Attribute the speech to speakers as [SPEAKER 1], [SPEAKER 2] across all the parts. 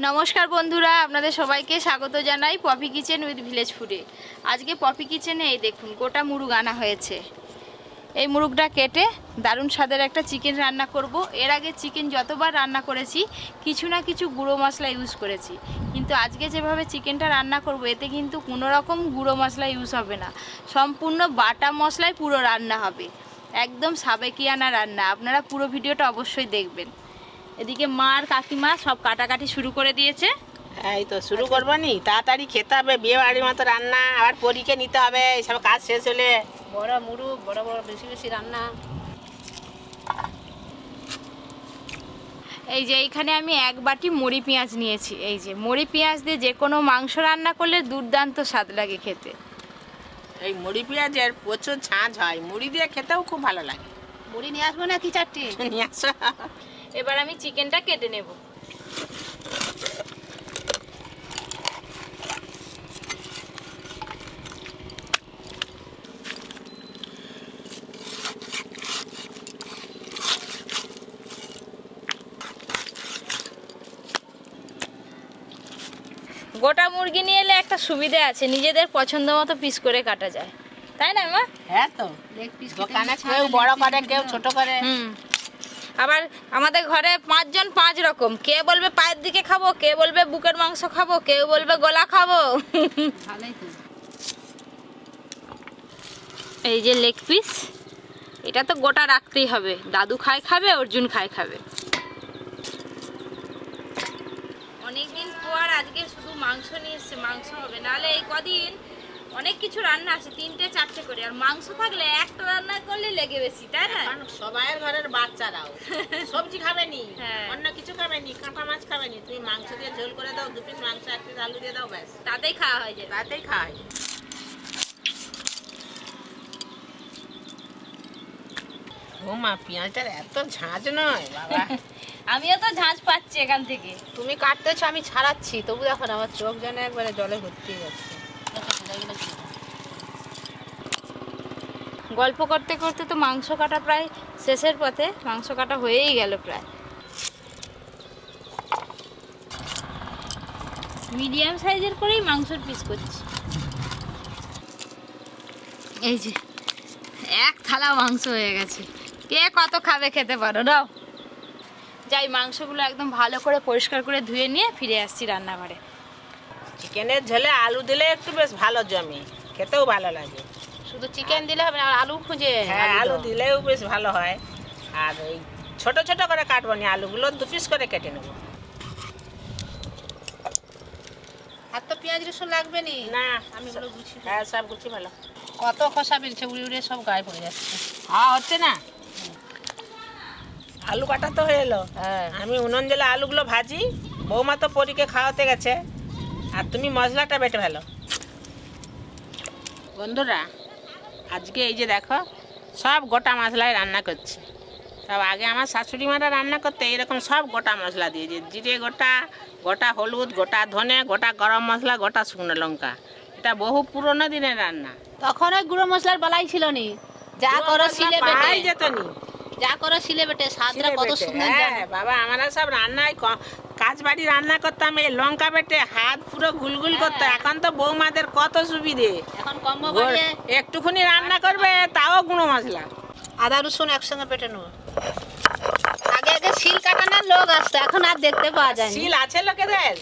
[SPEAKER 1] নমস্কার বন্ধুরা, আপনাদের সবাইকে স্বাগত জানাই পপি কিচেন উইথ ভিলেজ ফুডে। আজকে পপি কিচেনে এই দেখুন গোটা মুরগ আনা হয়েছে। এই মুরগটা কেটে দারুণ স্বাদের একটা চিকেন রান্না করব। এর আগে চিকেন যতবার রান্না করেছি কিছু না কিছু গুঁড়ো মশলা ইউজ করেছি, কিন্তু আজকে যেভাবে চিকেনটা রান্না করব এতে কিন্তু কোনো রকম গুঁড়ো মশলা ইউজ হবে না, সম্পূর্ণ বাটা মশলায় পুরো রান্না হবে, একদম সাবেকিয়ানা রান্না। আপনারা পুরো ভিডিওটা অবশ্যই দেখবেন। এদিকে মা আর কাকিমা সব কাটাকাটি শুরু করে দিয়েছে।
[SPEAKER 2] এই তো শুরু করবো নি, তাড়াতাড়ি খেতে হবে, বিয়ে বাড়ির মতো রান্না, আবার পরীকে নিতে হবে, এইসব কাজ শেষ হলে বড় মুরগ বড় বড় বেশি বেশি রান্না।
[SPEAKER 1] এই যে এইখানে আমি এক বাটি মুড়ি পেঁয়াজ নিয়েছি। এই যে মুড়ি পেঁয়াজ দিয়ে যে কোনো মাংস রান্না করলে দুর্দান্ত স্বাদ লাগে খেতে।
[SPEAKER 2] এই মুড়ি পেঁয়াজের প্রচুর ঝাঁঝ হয়, মুড়ি দিয়ে খেতেও খুব ভালো লাগে।
[SPEAKER 1] মুড়ি নিয়ে আসবো না কি চারটি?
[SPEAKER 2] নিয়ে আসো।
[SPEAKER 1] এবার আমি চিকেনটা কেটে নেব। গোটা মুরগি নিয়ে এলে একটা সুবিধা আছে, নিজেদের পছন্দ মতো পিস করে কাটা যায়, তাই না মা?
[SPEAKER 2] হ্যাঁ তো, দোকানে কেউ বড় করে কেউ ছোট করে।
[SPEAKER 1] আবার আমাদের ঘরে 5 জন 5 রকম, কে বলবে পায়ের দিকে খাবো, কে বলবে বুকের মাংস খাবো, কেউ বলবে গলা খাবো। এই যে লেগ পিস, এটা তো গোটা রাখতেই হবে, দাদু খাবে, অর্জুন খাবে। অনেকদিন পর আজকে শুধু মাংস নিয়ে এসছে, মাংস হবে, নাহলে এই কদিন অনেক কিছু রান্না আছে, 3টে 4টে করে, আর মাংস থাকলে একটা রান্না করলে লেগে বেশি, তাই না?
[SPEAKER 2] সবাই ঘরের বাচ্চারাও সবজি খাবে নি,
[SPEAKER 1] হ্যাঁ।
[SPEAKER 2] অন্য কিছু খাবে নি, কাঁটা মাছ খাবে নি, তুমি মাংস দিয়ে ঝোল করে দাও, 2 পিস মাংস 1 পিস আলু দিয়ে দাও, ব্যাস
[SPEAKER 1] তাতেই খাওয়া হয়ে যায়।
[SPEAKER 2] তাতেই খায়। ও মা, পেঁয়াজটার এত ঝাঁঝ নয় বাবা।
[SPEAKER 1] আমিও তো ঝাঁঝ পাচ্ছি এখান থেকে।
[SPEAKER 2] তুমি কাটতেছো, আমি ছাড়াচ্ছি, তবু দেখো না আমার চোখ যেন একবারে জলে ভর্তি হয়ে যাচ্ছে।
[SPEAKER 1] গল্প করতে করতে তো মাংস কাটা প্রায় শেষের পথে, মাংস কাটা হয়েই গেল প্রায়। মিডিয়াম সাইজের করেই মাংসর পিস করছি। এই যে এক থালা মাংস হয়ে গেছে, কে কত খাবে খেতে পারো নাও। যাই মাংসগুলো একদম ভালো করে পরিষ্কার করে ধুয়ে নিয়ে ফিরে আসছি রান্নাঘরে।
[SPEAKER 2] চিকেনের ঝোলে আলু দিলে একটু বেশ ভালো জমে, খেতেও ভালো লাগে।
[SPEAKER 1] শুধু চিকেন দিলে হবে না, আলু খুঁজে।
[SPEAKER 2] হ্যাঁ, আলু দিলেও বেশ ভালো হয়। আর ওই ছোট ছোট করে কাটবো নি, আলুগুলো 2 পিস করে কেটে নেবো।
[SPEAKER 1] আর তো পেঁয়াজ রসুন লাগবে নি
[SPEAKER 2] না,
[SPEAKER 1] আমি এগুলো গুছি।
[SPEAKER 2] হ্যাঁ, সব গুছি ভালো।
[SPEAKER 1] কত খসা বেরছে, উড়ে উড়ে সব গায়ে পড়ে যাচ্ছে।
[SPEAKER 2] হ্যাঁ, হচ্ছে না, আলু কাটা তো হয়ে এলো।
[SPEAKER 1] হ্যাঁ,
[SPEAKER 2] আমি উনুন জ্বালা আলুগুলো ভাজি, বৌমা তো পরীকে খাওয়াতে গেছে, আর তুমি মশলাটা বেটে ফেলো। বন্ধুরা, আজকে এই যে দেখো সব গোটা মশলায় রান্না করছি। সব আগে আমার শাশুড়ি মারা রান্না করতে এরকম সব গোটা মশলা দিয়ে, যে জিরে গোটা, গোটা হলুদ, গোটা ধনে, গোটা গরম মশলা, গোটা শুকনো লঙ্কা। এটা বহু পুরোনো দিনের রান্না।
[SPEAKER 1] তখন ওই গুঁড়ো মশলার বালাই ছিল নি, যা করো শিলে বেটে,
[SPEAKER 2] পাই যেত নি,
[SPEAKER 1] যা করো শিলে বেটে, স্বাদটা কত সুন্দর।
[SPEAKER 2] হ্যাঁ বাবা, আমরা সব রান্নায় কাজ বাড়ি রান্না করতাম, এই লঙ্কা বেটে হাত পুরো গুলগুল করতো। এখন তো বৌমাদের কত সুবিধে,
[SPEAKER 1] এখন কম্বো বাড়িয়ে
[SPEAKER 2] একটুখানি রান্না করবে তাও গুঁড়ো মশলা।
[SPEAKER 1] আদা রসুন একসঙ্গে বেটে নেবো। আগে আগে শিল কাটানোর লোক আসতো, এখন আর দেখতে পাওয়া যায় না।
[SPEAKER 2] শিল আছে লোকেদের,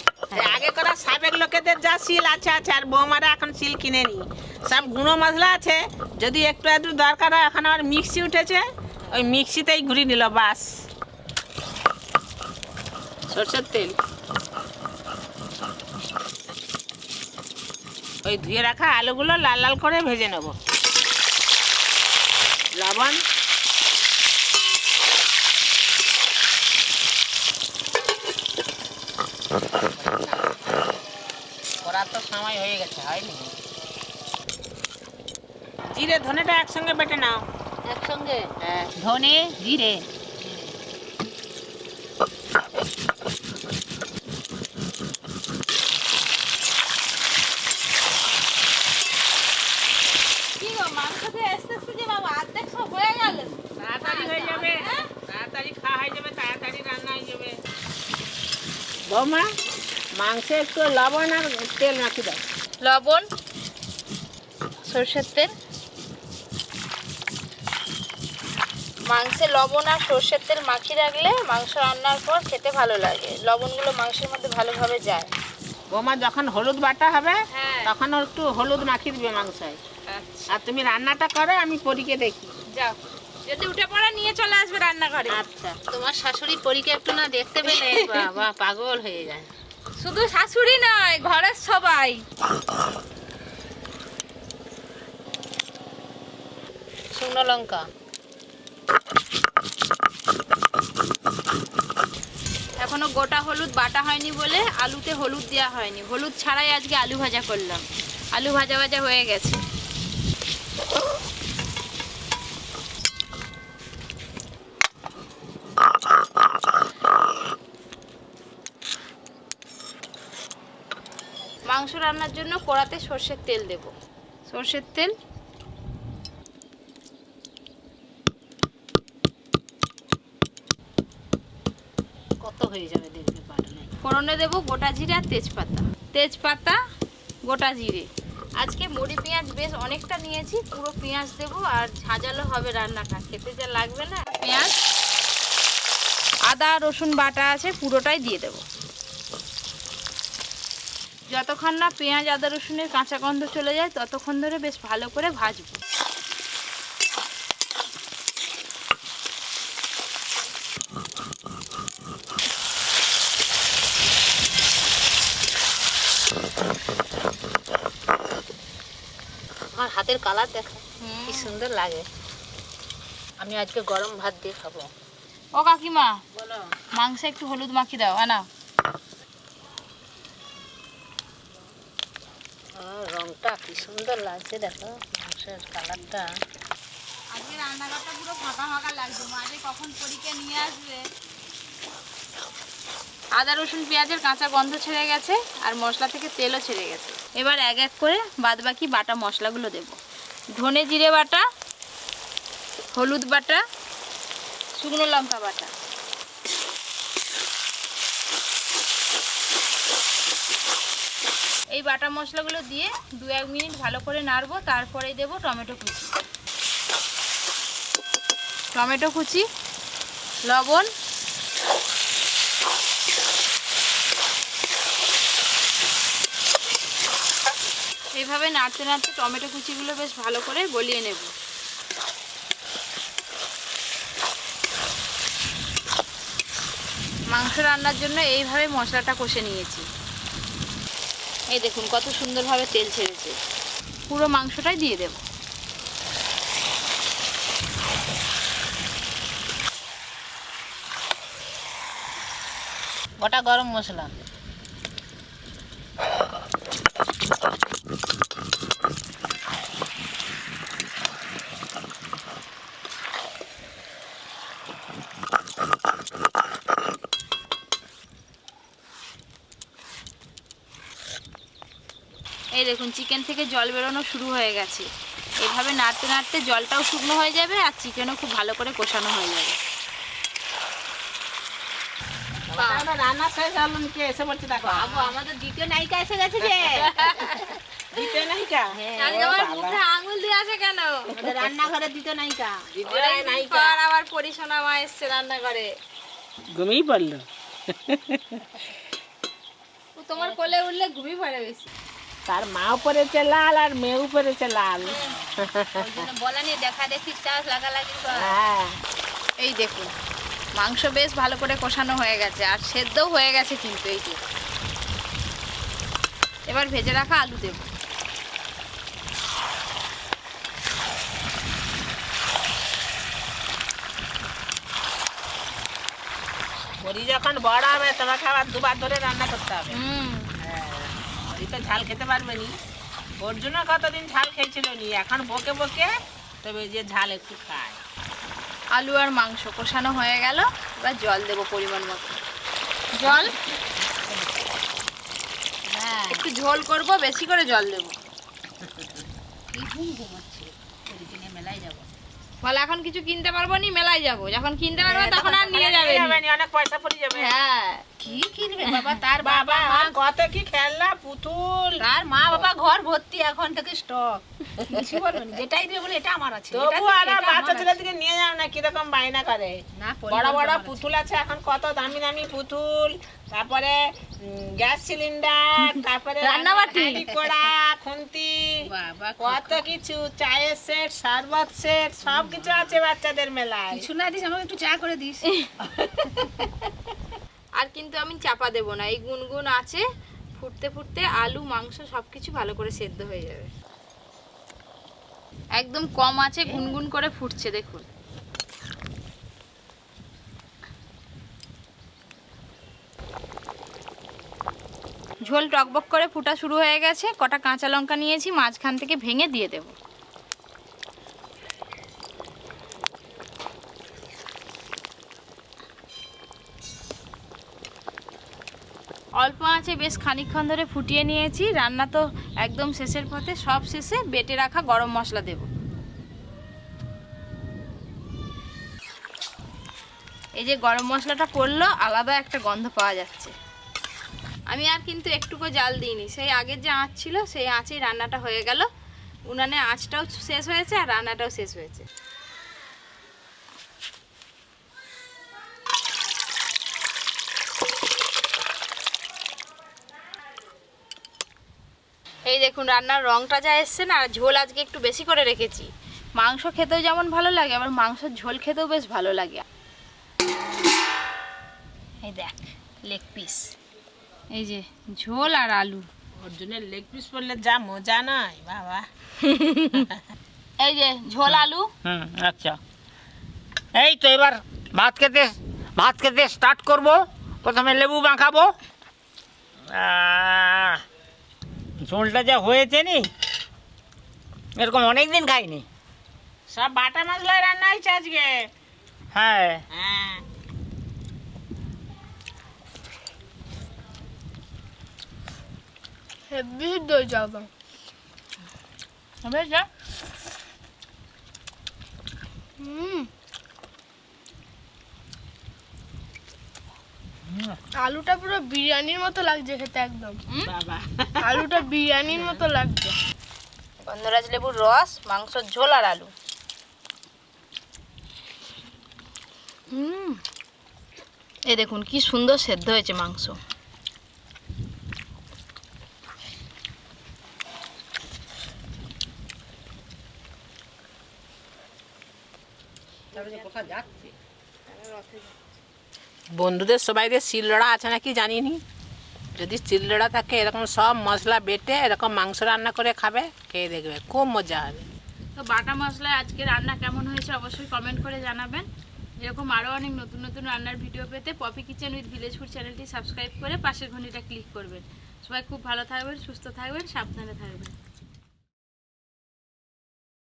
[SPEAKER 2] আগে করা সাবেক লোকেদের যা শিল আছে আছে, আর বৌমারা এখন শিল কিনে নি, সব গুঁড়ো মশলা আছে। যদি একটু একটু দরকার হয়, এখন আবার মিক্সি উঠেছে, ওই মিক্সিতেই ঘুরিয়ে নিল, বাস। সরষের তেল, ওই ধুয়ে রাখা আলুগুলো লাল লাল করে ভেজে নেব, লবণ, করার তো সময় হয়ে গেছে, হয়নি? জিরে ধনেটা একসঙ্গে বেটে নাও।
[SPEAKER 1] একসঙ্গে?
[SPEAKER 2] হ্যাঁ,
[SPEAKER 1] ধনে জিরে। কি গো, মাংস দিয়ে আস্তে আস্তে যে বাবা অর্ধেক সব হয়ে গেল।
[SPEAKER 2] তাড়াতাড়ি হয়ে যাবে, তাড়াতাড়ি খাওয়া হয়ে যাবে, তাড়াতাড়ি রান্না হয়ে যাবে। বৌমা, মাংসে একটু লবণ আর তেল মাখি দাও।
[SPEAKER 1] লবণ, সরষের তেল। মাংসে লবণ আর সরষের তেল মাখিয়ে রাখলে মাংস রান্নার পর খেতে ভালো লাগে, লবণগুলো মাংসের মধ্যে ভালোভাবে যায়।
[SPEAKER 2] বৌমা যখন হলুদ বাটা হবে
[SPEAKER 1] হ্যাঁ।
[SPEAKER 2] তখন একটু হলুদ মাখিয়ে দিবে মাংসয়।
[SPEAKER 1] আচ্ছা,
[SPEAKER 2] আর তুমি রান্নাটা করো, আমি পরীকে দেখি।
[SPEAKER 1] যাও, যদি উঠে পড়া নিয়ে চলে আসবে রান্নাঘরে।
[SPEAKER 2] আচ্ছা, তোমার শাশুড়ি পরীকে একটু না দেখতে পেলে বাবা পাগল হয়ে যায়।
[SPEAKER 1] শুধু শাশুড়ি নয়, ঘরের সবাই।
[SPEAKER 2] শুকনো লঙ্কা,
[SPEAKER 1] এখনো গোটা হলুদ বাটা হয়নি বলে আলুতে হলুদ দেওয়া হয়নি, হলুদ ছাড়াই আজকে আলু ভাজা করলাম। আলু ভাজা ভাজা হয়ে গেছে। মাংস রান্নার জন্য কড়াতে সর্ষের তেল দেব। সর্ষের তেল,
[SPEAKER 2] কত হয়ে যাবে দেখতে পারলে।
[SPEAKER 1] ফোড়নে দেব গোটা জিরে আর তেজপাতা। তেজপাতা, গোটা জিরে। আজকে মুড়ি পেঁয়াজ বেশ অনেকটা নিয়েছি, পুরো পেঁয়াজ দেব আর ঝাঁঝালো হবে রান্নাটা, খেতে যা লাগবে না। পেঁয়াজ, আদা রসুন বাটা আছে পুরোটাই দিয়ে দেব। যতক্ষণ না পেঁয়াজ আদা রসুনের কাঁচা গন্ধ চলে যায় ততক্ষণ ধরে বেশ ভালো করে ভাজবো।
[SPEAKER 2] আমার হাতের কালার দেখো কি সুন্দর লাগে। আমি আজকে গরম ভাত দিয়ে খাবো।
[SPEAKER 1] ও কাকিমা,
[SPEAKER 2] বলো।
[SPEAKER 1] মাংসে একটু হলুদ মাখিয়ে দাও, আনা।
[SPEAKER 2] রংটা কি সুন্দর লাগছে দেখো, মাংসের কালারটা।
[SPEAKER 1] আজকে রান্নাঘরটা পুরো ফাঁকা ফাঁকা লাগছে, মাঝে কখন পরীকে নিয়ে আসবে। আদা রসুন পেঁয়াজের কাঁচা গন্ধ ছেড়ে গেছে আর মশলা থেকে তেলও ছেড়ে গেছে। এবার এক এক করে বাদবাকি বাটা মশলাগুলো দেব। ধনে জিরে বাটা, হলুদ বাটা, শুকনো লঙ্কা বাটা। এই বাটা মশলাগুলো দিয়ে 2-1 মিনিট ভালো করে নাড়বো, তারপরেই দেব টমেটো কুচি। টমেটো কুচি, লবণ, এইভাবে নাড়তে নাড়তে টমেটো কুচিগুলো বেশ ভালো করে গলিয়ে নেব। মাংস রান্নার জন্য এইভাবে মশলাটা কষে নিয়েছি। এই দেখুন কত সুন্দরভাবে তেল ছেড়েছে। পুরো মাংসটাই দিয়ে দেব।
[SPEAKER 2] গোটা গরম মশলা,
[SPEAKER 1] এই দেখুন চিকেন থেকে জল বেরোনো শুরু হয়ে গেছে। এভাবে নাড়তে নাড়তে জলটাও শুকনো হয়ে যাবে আর চিকেনও খুব ভালো করে কষানো হয়ে যাবে।
[SPEAKER 2] রান্না শেষ হলো, কে এসে বলছে দেখো।
[SPEAKER 1] আমাদের দ্বিতীয় নায়িকা এসে গেছে যে।
[SPEAKER 2] দ্বিতীয় নায়িকা?
[SPEAKER 1] আজকে আমার মুখে আঙুল দিয়ে আছে কেন?
[SPEAKER 2] রান্নাঘরে দ্বিতীয় নায়িকা।
[SPEAKER 1] অনেকদিন পর আবার পরিশোনা মা এসছে রান্নাঘরে।
[SPEAKER 2] ঘুমিয়ে পড়লো।
[SPEAKER 1] ও তোমার কোলে উঠলে ঘুমিয়ে পড়ে বেশি।
[SPEAKER 2] তার মাও পড়েছে লাল আর মেয়েও পড়েছে লাল।
[SPEAKER 1] বলা নিয়ে দেখা দেখি চাষ লাগালাগি।
[SPEAKER 2] হ্যাঁ,
[SPEAKER 1] এই দেখুন মাংস বেশ ভালো করে কষানো হয়ে গেছে আর সেদ্ধও হয়ে গেছে কিন্তু। এই যে এবার ভেজে রাখা আলু দেব।
[SPEAKER 2] বড়ি যখন বড় হবে তোমাকে আবার দুবার ধরে রান্না করতে হবে। বড়ি তো ঝাল খেতে পারবে নি, ওর জন্য কতদিন ঝাল খেয়েছিল নি, এখন বকে বকে তবে যে ঝাল একটু খায়।
[SPEAKER 1] আলু আর মাংস কষানো হয়ে গেল, এবার জল দেব পরিমাণ মতো। জল,
[SPEAKER 2] হ্যাঁ,
[SPEAKER 1] একটু ঝোল করব, বেশি করে জল দেব।
[SPEAKER 2] মেলাই যাবো।
[SPEAKER 1] বলে এখন কিছু কিনতে পারবো নি, মেলায় যাব। যখন কিনতে পারবো তখন আর নিয়ে যাবে।
[SPEAKER 2] অনেক পয়সা পড়ে যাবে।
[SPEAKER 1] হ্যাঁ,
[SPEAKER 2] কি কিনবে বাবা? তার বাবা মা কত কি খেলনা পুতুল,
[SPEAKER 3] তার মা বাবা ঘর ভর্তি এখন থেকে স্টক। কিছু বলবেন, যেটাই দিয়ে বলে এটা আমার আছে,
[SPEAKER 2] তবু আর বাচ্চা ছেলের দিকে নিয়ে যাও না, কিরকম বায়না করে।
[SPEAKER 3] না
[SPEAKER 2] বড় বড় পুতুল আছে এখন, কত দামি দামি পুতুল, তারপরে গ্যাস সিলিন্ডার, তারপরে
[SPEAKER 1] রান্নাবাটি,
[SPEAKER 2] হাঁড়ি কড়া, খুন্তি,
[SPEAKER 3] বাবা
[SPEAKER 2] কত কিছু, চায়ের সেট, শরবত সেট, সব কিছু আছে বাচ্চাদের মেলায়।
[SPEAKER 3] কিছু না দিস, আমাকে একটু চা করে দিস।
[SPEAKER 1] আর কিন্তু আমি চাপা দেব না, এই গুনগুন আছে, ফুটতে ফুটতে আলু মাংস সবকিছু ভালো করে সেদ্ধ হয়ে যাবে। একদম কম আছে, গুনগুন করে ফুটছে দেখুন। ঝোল টকবক করে ফুটা শুরু হয়ে গেছে। কটা কাঁচা লঙ্কা নিয়েছি, মাঝখান থেকে ভেঙে দিয়ে দেব। অল্প আঁচে বেশ খানিকক্ষণ ধরে ফুটিয়ে নিয়েছি। রান্না তো একদম শেষের পথে, সব শেষে বেটে রাখা গরম মশলা দেব। এই যে গরম মশলাটা পড়লো, আলাদা একটা গন্ধ পাওয়া যাচ্ছে। আমি আর কিন্তু একটুকু জাল দিইনি, সেই আগের যে আঁচ ছিল সেই আঁচেই রান্নাটা হয়ে গেল। উনানে আঁচটাও শেষ হয়েছে আর রান্নাটাও শেষ হয়েছে। এই দেখুন রান্নার রংটা যা এসছে না, আর ঝোল আজকে একটু বেশি করে রেখেছি। মাংস খেতেও যেমন ভালো লাগে, আবার মাংসের ঝোল খেতেও বেশ ভালো লাগে। এই দেখ লেগ পিস, এই যে ঝোল আর আলু।
[SPEAKER 2] অর্জুনের লেগ পিস পড়লে যা মজা নয় বাবা।
[SPEAKER 1] এই যে ঝোল আলু।
[SPEAKER 4] আচ্ছা, এই তো এবার ভাত খেতে স্টার্ট করব। প্রথমে লেবু মাখাবো। ঝোলটা যা হয়েছে নি, এরকম অনেক দিন খাইনি।
[SPEAKER 2] সব বাটা মশলায় রান্না হয়েছে আজকে।
[SPEAKER 4] হ্যাঁ,
[SPEAKER 2] হ্যাঁ,
[SPEAKER 1] হেভি দই যাবে। যা
[SPEAKER 5] আলুটা পুরো বিরিয়ানির মতো লাগছে খেতে, একদম
[SPEAKER 2] বাবা
[SPEAKER 5] আলুটা বিরিয়ানির মতো লাগছে।
[SPEAKER 1] গন্ধরাজ লেবুর রস, মাংসের ঝোল আর আলু। এই দেখুন কি সুন্দর সেদ্ধ হয়েছে মাংস।
[SPEAKER 2] বন্ধুদের সবাইদের শিলনোড়া আছে নাকি জানিনি, যদি শিলনোড়া থাকে এরকম সব মশলা বেটে এরকম মাংস রান্না করে খাবে, খেয়ে দেখবে খুব মজা হবে।
[SPEAKER 1] তো বাটা মশলায় আজকে রান্না কেমন হয়েছে অবশ্যই কমেন্ট করে জানাবেন। এরকম আরও অনেক নতুন নতুন রান্নার ভিডিও পেতে Popy kitchen with village food চ্যানেলটি সাবস্ক্রাইব করে পাশের ঘন্টিটা ক্লিক করবেন। সবাই খুব ভালো থাকবেন, সুস্থ থাকবেন, সাবধানে থাকবেন।